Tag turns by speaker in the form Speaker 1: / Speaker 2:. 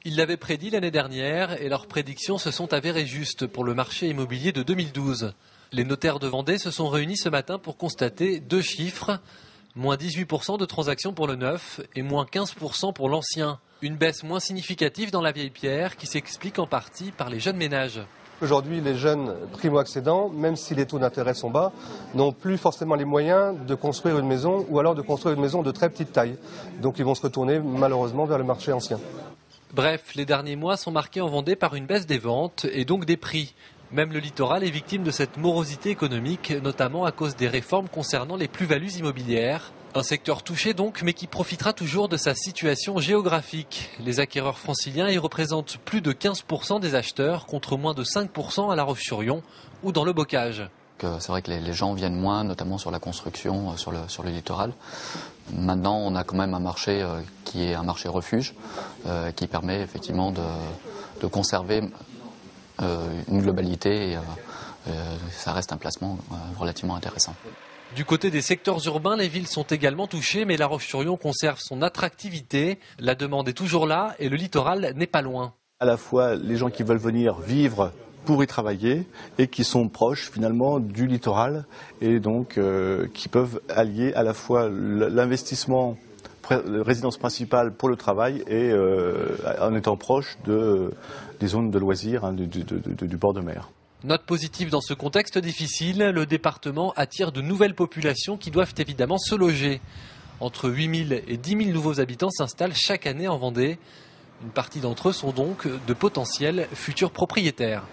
Speaker 1: Ils l'avaient prédit l'année dernière et leurs prédictions se sont avérées justes pour le marché immobilier de 2012. Les notaires de Vendée se sont réunis ce matin pour constater deux chiffres. Moins 18% de transactions pour le neuf et moins 15% pour l'ancien. Une baisse moins significative dans la vieille pierre qui s'explique en partie par les jeunes ménages.
Speaker 2: Aujourd'hui, les jeunes primo-accédants, même si les taux d'intérêt sont bas, n'ont plus forcément les moyens de construire une maison ou alors de construire une maison de très petite taille. Donc ils vont se retourner malheureusement vers le marché ancien.
Speaker 1: Bref, les derniers mois sont marqués en Vendée par une baisse des ventes et donc des prix. Même le littoral est victime de cette morosité économique, notamment à cause des réformes concernant les plus-values immobilières. Un secteur touché donc, mais qui profitera toujours de sa situation géographique. Les acquéreurs franciliens y représentent plus de 15% des acheteurs, contre moins de 5% à La Roche-sur-Yon ou dans le Bocage.
Speaker 3: C'est vrai que les gens viennent moins, notamment sur la construction, sur le littoral. Maintenant, on a quand même un marché qui est un marché refuge, qui permet effectivement de conserver une globalité et ça reste un placement relativement intéressant.
Speaker 1: Du côté des secteurs urbains, les villes sont également touchées, mais La Roche-sur-Yon conserve son attractivité. La demande est toujours là et le littoral n'est pas loin.
Speaker 4: À la fois les gens qui veulent venir vivre pour y travailler et qui sont proches finalement du littoral et donc qui peuvent allier à la fois l'investissement résidence principale pour le travail et en étant proche des zones de loisirs du bord de mer.
Speaker 1: Note positive dans ce contexte difficile, le département attire de nouvelles populations qui doivent évidemment se loger. Entre 8 000 et 10 000 nouveaux habitants s'installent chaque année en Vendée. Une partie d'entre eux sont donc de potentiels futurs propriétaires.